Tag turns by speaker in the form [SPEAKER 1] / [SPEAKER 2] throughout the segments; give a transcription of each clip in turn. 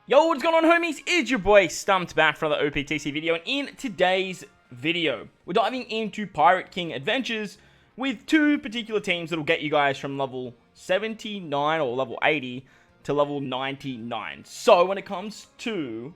[SPEAKER 1] Yo, what's going on, homies? It's your boy Stumped back for another OPTC video, and in today's video, we're diving into Pirate King Adventures with two particular teams that'll get you guys from level 79 or level 80 to level 99. So when it comes to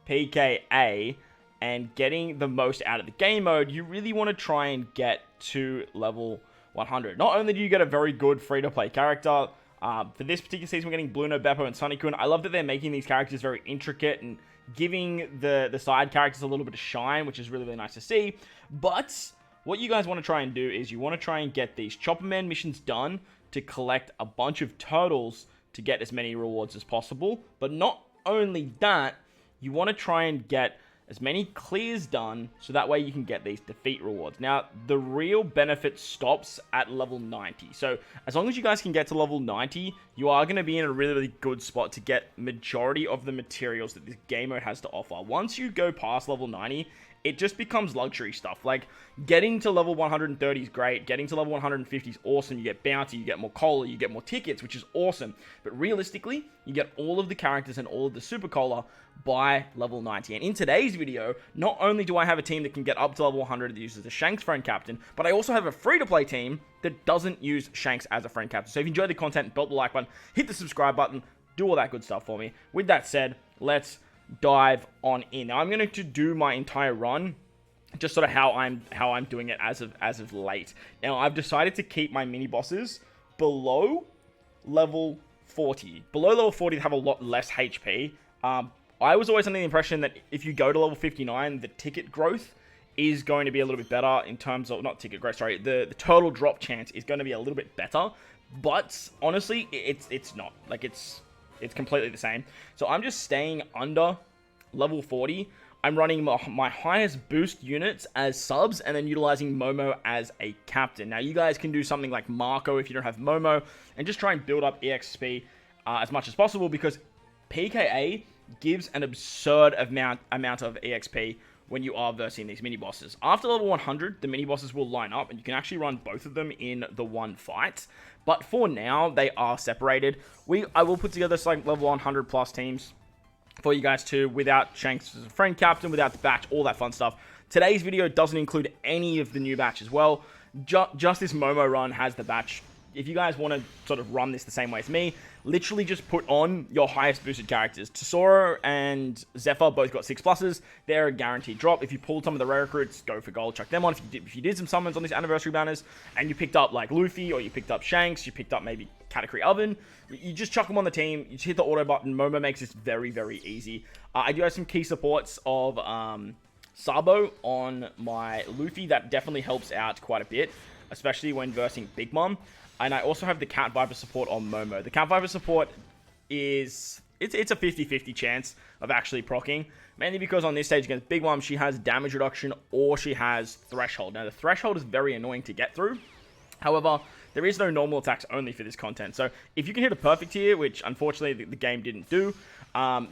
[SPEAKER 1] PKA and getting the most out of the game mode, you really want to try and get to level 100. Not only do you get a very good free-to-play character, for this particular season, we're getting Bluno, Beppo, and Sunny-kun. I love that they're making these characters very intricate and giving the side characters a little bit of shine, which is really, really nice to see. But what you guys want to try and do is you want to try and get these Chopper Man missions done to collect a bunch of turtles to get as many rewards as possible. But not only that, you want to try and get as many clears done so that way you can get these defeat rewards. Now, the real benefit stops at level 90. So as long as you guys can get to level 90, you are going to be in a really, really good spot to get majority of the materials that this game mode has to offer. Once you go past level 90, it just becomes luxury stuff. Like, getting to level 130 is great. Getting to level 150 is awesome. You get bounty, you get more cola, you get more tickets, which is awesome. But realistically, you get all of the characters and all of the super cola by level 90. And in today's video, not only do I have a team that can get up to level 100 that uses the Shanks friend captain, but I also have a free-to-play team that doesn't use Shanks as a friend captain. So if you enjoyed the content, belt the like button, hit the subscribe button, do all that good stuff for me. With that said, let's dive on in. Now, I'm going to do my entire run, just sort of how I'm doing it as of late. Now, I've decided to keep my mini bosses below level 40. Below level 40, they have a lot less HP. I was always under the impression that if you go to level 59, the ticket growth is going to be a little bit better in terms of, not ticket growth, sorry, the total drop chance is going to be a little bit better. But honestly, it's not. Like, it's completely the same. So I'm just staying under level 40. I'm running my highest boost units as subs and then utilizing Momo as a captain. Now, you guys can do something like Marco if you don't have Momo and just try and build up EXP as much as possible, because PKA gives an absurd amount of EXP when you are versing these mini-bosses. After level 100, the mini-bosses will line up, and you can actually run both of them in the one fight. But for now, they are separated. I will put together some level 100 plus teams for you guys too, without Shanks as a friend captain, without the batch, all that fun stuff. Today's video doesn't include any of the new batch as well. Just this Momo run has the batch. If you guys want to sort of run this the same way as me, literally just put on your highest boosted characters. Tesoro and Zephyr both got 6+. They're a guaranteed drop. If you pulled some of the rare recruits, go for gold, chuck them on. If you did some summons on these anniversary banners, and you picked up like Luffy, or you picked up Shanks, you picked up maybe Katakuri Oven, you just chuck them on the team, you just hit the auto button. Momo makes this very, very easy. I do have some key supports of Sabo on my Luffy. That definitely helps out quite a bit, especially when versing Big Mom. And I also have the Cat Viper support on Momo. The Cat Viper support is, it's a 50-50 chance of actually proccing. Mainly because on this stage against Big Mom, she has damage reduction or she has threshold. Now, the threshold is very annoying to get through. However, there is no normal attacks only for this content. So if you can hit a perfect here, which unfortunately the game didn't do,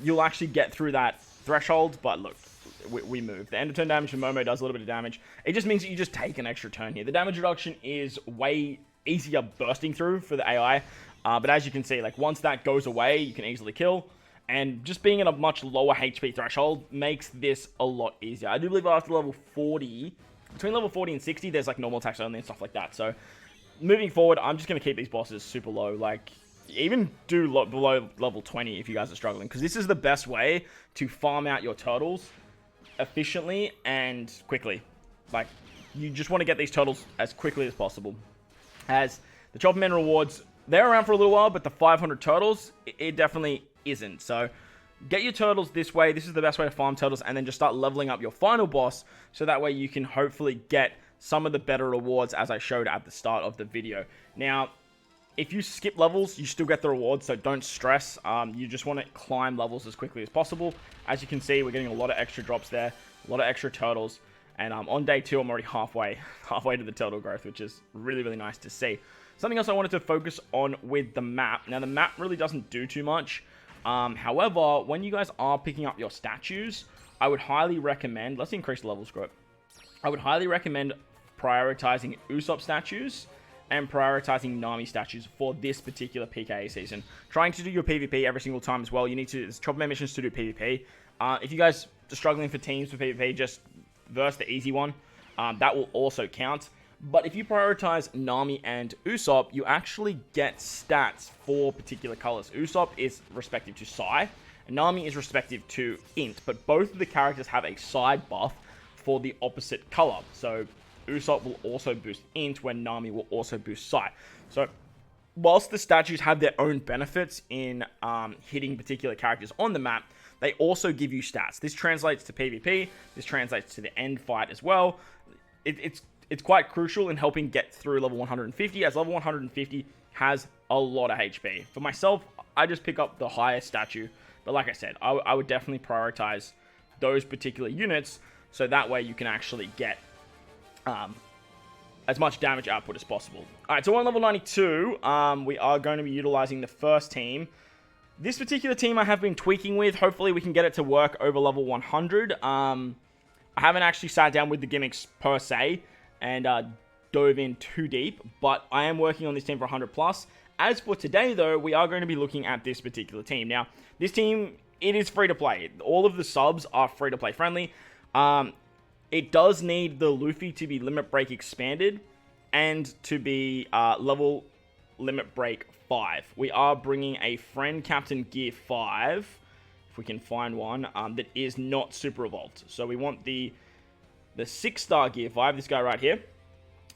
[SPEAKER 1] you'll actually get through that threshold. But look, we move. The end of turn damage from Momo does a little bit of damage. It just means that you just take an extra turn here. The damage reduction is way easier bursting through for the AI, but as you can see, like, once that goes away, you can easily kill, and just being in a much lower HP threshold makes this a lot easier. I do believe after level 40, between level 40 and 60, there's like normal attacks only and stuff like that. So moving forward, I'm just going to keep these bosses super low, like even do below level 20 if you guys are struggling, because this is the best way to farm out your turtles efficiently and quickly. Like, you just want to get these turtles as quickly as possible. As the Chopper Man rewards, they're around for a little while, but the 500 turtles, it definitely isn't. So get your turtles this way. This is the best way to farm turtles, and then just start leveling up your final boss, so that way you can hopefully get some of the better rewards as I showed at the start of the video. Now, if you skip levels, you still get the rewards, so don't stress. You just want to climb levels as quickly as possible. As you can see, we're getting a lot of extra drops there, a lot of extra turtles. And on day 2, I'm already halfway to the turtle growth, which is really, really nice to see. Something else I wanted to focus on with the map. Now, the map really doesn't do too much. However, when you guys are picking up your statues, I would highly recommend, let's increase the levels group. I would highly recommend prioritizing Usopp statues am prioritizing Nami statues for this particular PKA season. Trying to do your PvP every single time as well. You need to, there's chopper missions to do PvP. If you guys are struggling for teams for PvP, just verse the easy one. That will also count. But if you prioritize Nami and Usopp, you actually get stats for particular colors. Usopp is respective to Psy, and Nami is respective to Int, but both of the characters have a side buff for the opposite color. So Usopp will also boost Int, when Nami will also boost Psy. So whilst the statues have their own benefits in hitting particular characters on the map, they also give you stats. This translates to PvP, this translates to the end fight as well. It's quite crucial in helping get through level 150, as level 150 has a lot of HP. For myself, I just pick up the highest statue, but like I said, I would definitely prioritize those particular units, so that way you can actually get as much damage output as possible. Alright, so on level 92, we are going to be utilizing the first team. This particular team I have been tweaking with. Hopefully we can get it to work over level 100. I haven't actually sat down with the gimmicks per se and dove in too deep, but I am working on this team for 100 plus. As for today though, we are going to be looking at this particular team. Now, this team, it is free to play. All of the subs are free to play friendly. It does need the Luffy to be limit break expanded and to be level limit break 5. We are bringing a friend captain gear 5, if we can find one, that is not super evolved. So we want the 6-star gear 5, this guy right here,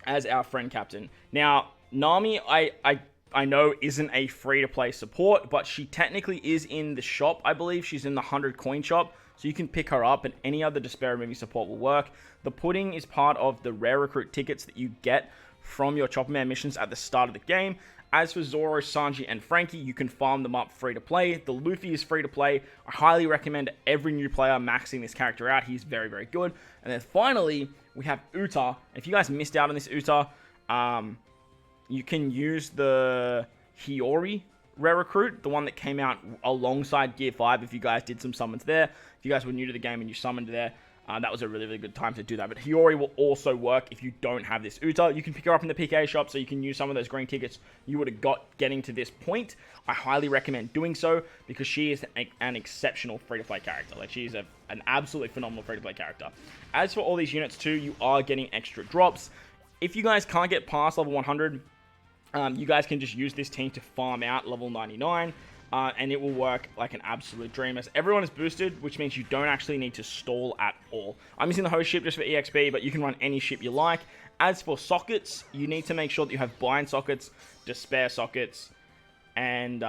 [SPEAKER 1] as our friend captain. Now, Nami, I know isn't a free-to-play support, but she technically is in the shop, I believe. She's in the 100 coin shop, so you can pick her up, and any other Despair Movie support will work. The pudding is part of the rare recruit tickets that you get from your Chopper Man missions at the start of the game. As for Zoro, Sanji, and Frankie, you can farm them up free to play. The Luffy is free to play. I highly recommend every new player maxing this character out. He's very, very good. And then finally, we have Uta. If you guys missed out on this Uta, you can use the Hiyori rare recruit, the one that came out alongside Gear 5 if you guys did some summons there. If you guys were new to the game and you summoned there, that was a really, really good time to do that. But Hiyori will also work if you don't have this Uta. You can pick her up in the PK shop, so you can use some of those green tickets you would have got getting to this point. I highly recommend doing so, because she is an exceptional free-to-play character. Like, she's an absolutely phenomenal free-to-play character. As for all these units too, you are getting extra drops. If you guys can't get past level 100, you guys can just use this team to farm out level 99. And it will work like an absolute dream, as everyone is boosted, which means you don't actually need to stall at all. I'm using the host ship just for EXP, but you can run any ship you like. As for sockets, you need to make sure that you have bind sockets, despair sockets, and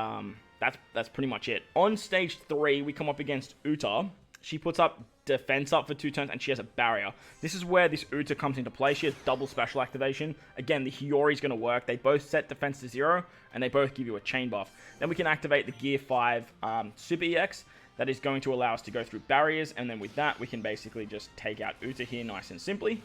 [SPEAKER 1] that's pretty much it. On stage 3, we come up against Uta. She puts up defense up for 2 turns, and she has a barrier. This is where this Uta comes into play. She has double special activation. Again, the Hiyori is going to work. They both set defense to 0, and they both give you a chain buff. Then we can activate the Gear 5 Super EX. That is going to allow us to go through barriers, and then with that, we can basically just take out Uta here nice and simply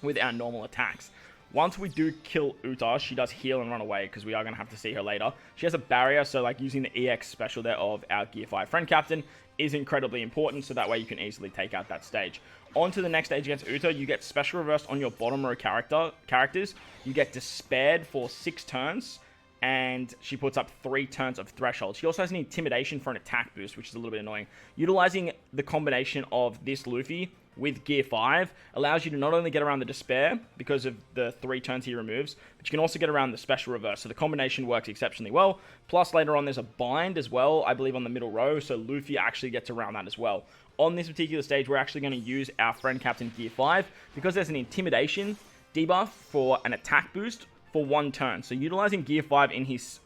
[SPEAKER 1] with our normal attacks. Once we do kill Uta, she does heal and run away, because we are going to have to see her later. She has a barrier, so like using the EX special there of our Gear 5 friend captain is incredibly important, so that way you can easily take out that stage. On to the next stage against Uta, you get special reversed on your bottom row characters. You get despaired for 6 turns, and she puts up 3 turns of threshold. She also has an intimidation for an attack boost, which is a little bit annoying. Utilizing the combination of this Luffy with Gear 5 allows you to not only get around the despair because of the 3 turns he removes, but you can also get around the special reverse. So the combination works exceptionally well. Plus later on there's a bind as well, I believe on the middle row, so Luffy actually gets around that as well. On this particular stage, we're actually going to use our friend captain Gear 5 because there's an intimidation debuff for an attack boost for 1 turn. So utilizing Gear 5 in his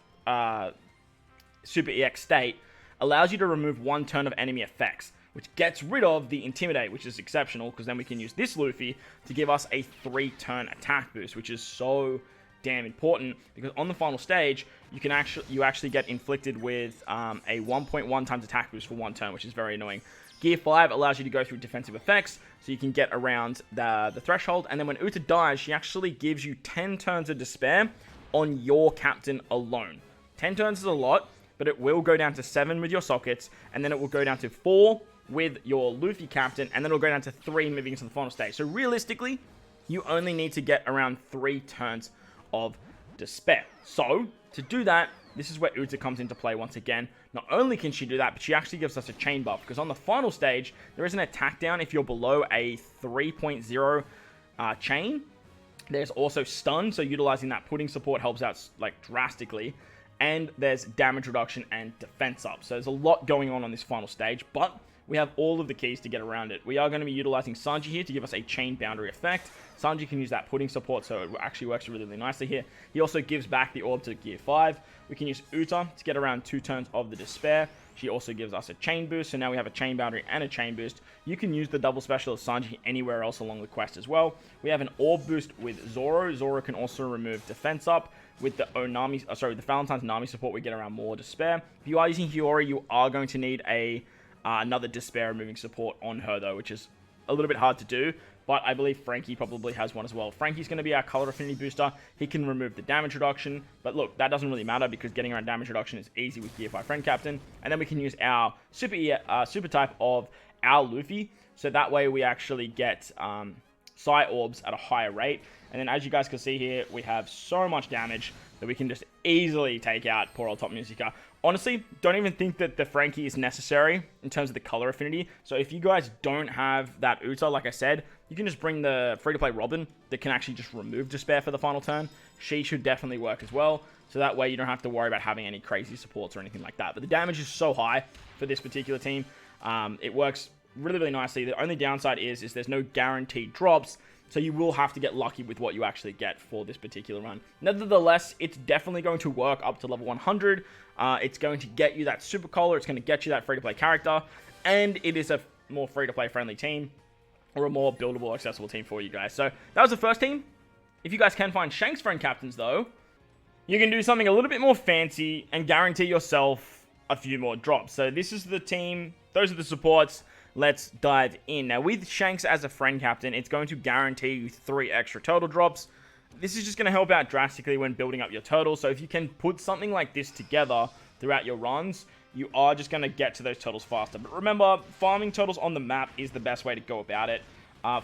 [SPEAKER 1] Super EX state allows you to remove 1 turn of enemy effects, which gets rid of the Intimidate, which is exceptional, because then we can use this Luffy to give us a 3-turn attack boost, which is so damn important, because on the final stage, you actually get inflicted with a 1.1 times attack boost for 1 turn, which is very annoying. Gear 5 allows you to go through defensive effects, so you can get around the threshold, and then when Uta dies, she actually gives you 10 turns of despair on your captain alone. 10 turns is a lot, but it will go down to 7 with your sockets, and then it will go down to 4 with your Luffy captain, and then it'll go down to 3 moving into the final stage. So realistically, you only need to get around 3 turns of Despair. So, to do that, this is where Uta comes into play once again. Not only can she do that, but she actually gives us a chain buff, because on the final stage, there is an attack down if you're below a 3.0 chain. There's also stun, so utilizing that pudding support helps out like drastically. And there's damage reduction and defense up. So there's a lot going on this final stage, but we have all of the keys to get around it. We are going to be utilizing Sanji here to give us a chain boundary effect. Sanji can use that pudding support, so it actually works really, really nicely here. He also gives back the orb to gear 5. We can use Uta to get around 2 turns of the Despair. She also gives us a chain boost, so now we have a chain boundary and a chain boost. You can use the double special of Sanji anywhere else along the quest as well. We have an orb boost with Zoro. Zoro can also remove defense up. With the the Valentine's Nami support, we get around more Despair. If you are using Hiyori, you are going to need another Despair removing support on her though, which is a little bit hard to do, but I believe Frankie probably has one as well. Frankie's going to be our color affinity booster. He can remove the damage reduction, but look, that doesn't really matter because getting around damage reduction is easy with Gear 5 Friend Captain. And then we can use our super type of our Luffy, so that way we actually get Psi Orbs at a higher rate. And then as you guys can see here, we have so much damage that we can just easily take out poor old Top Musica. Honestly, don't even think that the Frankie is necessary in terms of the color affinity. So if you guys don't have that Uta, like I said, you can just bring the free-to-play Robin that can actually just remove Despair for the final turn. She should definitely work as well. So that way you don't have to worry about having any crazy supports or anything like that. But the damage is so high for this particular team. It works really, really nicely. The only downside is there's no guaranteed drops. So you will have to get lucky with what you actually get for this particular run. Nevertheless, it's definitely going to work up to level 100. It's going to get you that super collar. It's going to get you that free-to-play character. And it is a more free-to-play friendly team, or a more buildable, accessible team for you guys. So that was the first team. If you guys can find Shanks friend captains, though, you can do something a little bit more fancy and guarantee yourself a few more drops. So this is the team. Those are the supports. Let's dive in. Now, with Shanks as a friend captain, it's going to guarantee you 3 extra turtle drops. This is just going to help out drastically when building up your turtles. So if you can put something like this together throughout your runs, you are just going to get to those turtles faster. But remember, farming turtles on the map is the best way to go about it.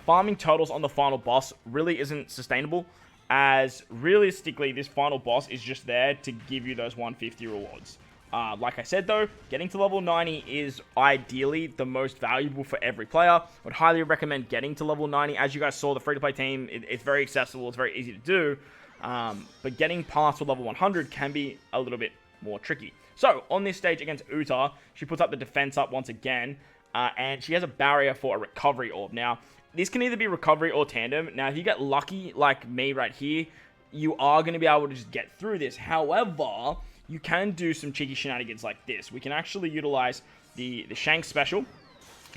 [SPEAKER 1] Farming turtles on the final boss really isn't sustainable, as realistically, this final boss is just there to give you those 150 rewards. Like I said though, getting to level 90 is ideally the most valuable for every player. I would highly recommend getting to level 90. As you guys saw, the free-to-play team, it's very accessible, it's very easy to do. But getting past to level 100 can be a little bit more tricky. So, on this stage against Uta, she puts up the defense up once again, and she has a barrier for a recovery orb. Now, this can either be recovery or tandem. Now, if you get lucky like me right here, you are going to be able to just get through this. However, you can do some cheeky shenanigans like this. We can actually utilize the Shanks special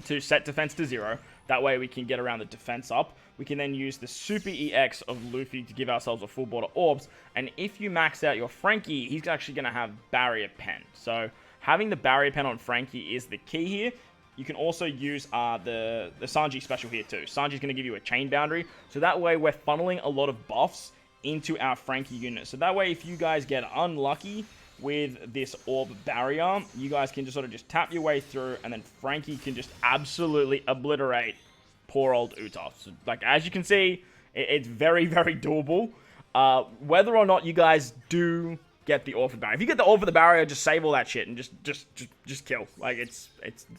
[SPEAKER 1] to set defense to 0. That way we can get around the defense up. We can then use the Super EX of Luffy to give ourselves a full border orbs. And if you max out your Frankie, he's actually going to have Barrier Pen. So having the Barrier Pen on Frankie is the key here. You can also use the Sanji special here too. Sanji's going to give you a chain boundary. So that way we're funneling a lot of buffs into our Frankie unit. So that way if you guys get unlucky with this orb barrier, you guys can just sort of just tap your way through, and then Frankie can just absolutely obliterate poor old Uta. So, like, as you can see, it's very, very doable. Whether or not you guys do get the orb for the barrier. If you get the orb for the barrier, just save all that shit and just kill. Like, it's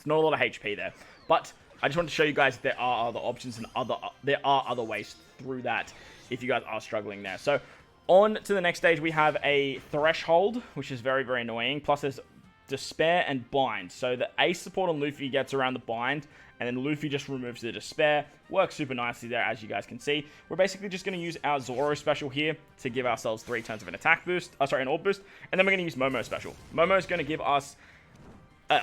[SPEAKER 1] not a lot of HP there. But I just wanted to show you guys there are other options and there are other ways through that if you guys are struggling there. So on to the next stage, we have a Threshold, which is very, very annoying. Plus, there's Despair and Bind. So the Ace support on Luffy gets around the Bind, and then Luffy just removes the Despair. Works super nicely there, as you guys can see. We're basically just going to use our Zoro special here to give ourselves 3 turns of an attack boost. An orb boost. And then we're going to use Momo special. Momo is going to give us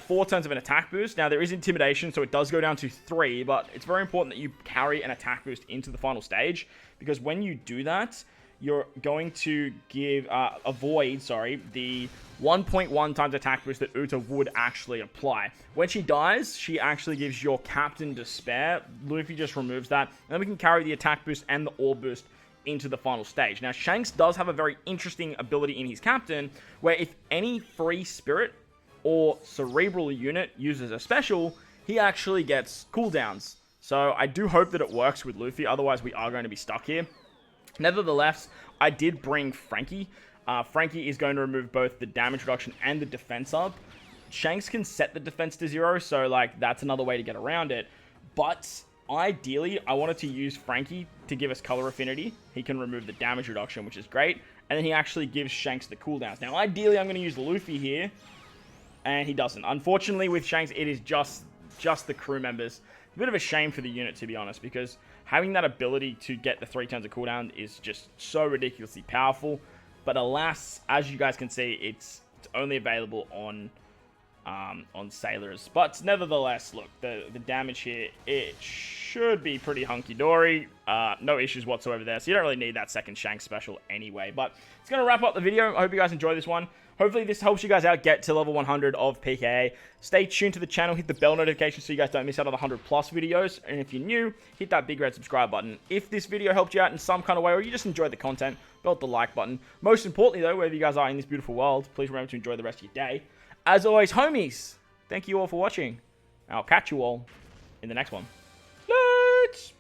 [SPEAKER 1] 4 turns of an attack boost. Now, there is Intimidation, so it does go down to 3, but it's very important that you carry an attack boost into the final stage, because when you do that, you're going to avoid the 1.1 times attack boost that Uta would actually apply. When she dies, she actually gives your captain Despair. Luffy just removes that, and then we can carry the attack boost and the orb boost into the final stage. Now, Shanks does have a very interesting ability in his captain, where if any free spirit or cerebral unit uses a special, he actually gets cooldowns. So I do hope that it works with Luffy, otherwise we are going to be stuck here. Nevertheless, I did bring Frankie. Frankie is going to remove both the damage reduction and the defense up. Shanks can set the defense to 0, so like that's another way to get around it. But ideally, I wanted to use Frankie to give us color affinity. He can remove the damage reduction, which is great. And then he actually gives Shanks the cooldowns. Now, ideally, I'm going to use Luffy here. And he doesn't. Unfortunately, with Shanks, it is just the crew members. A bit of a shame for the unit, to be honest, because having that ability to get the 3 turns of cooldown is just so ridiculously powerful. But alas, as you guys can see, it's only available on sailors. But nevertheless, look, the damage here, it should be pretty hunky-dory. No issues whatsoever there. So you don't really need that second Shanks special anyway. But it's going to wrap up the video. I hope you guys enjoy this one. Hopefully this helps you guys out get to level 100 of PKA. Stay tuned to the channel, hit the bell notification so you guys don't miss out on the 100+ videos. And if you're new, hit that big red subscribe button. If this video helped you out in some kind of way or you just enjoyed the content, belt the like button. Most importantly though, wherever you guys are in this beautiful world, please remember to enjoy the rest of your day. As always, homies, thank you all for watching. I'll catch you all in the next one. Let's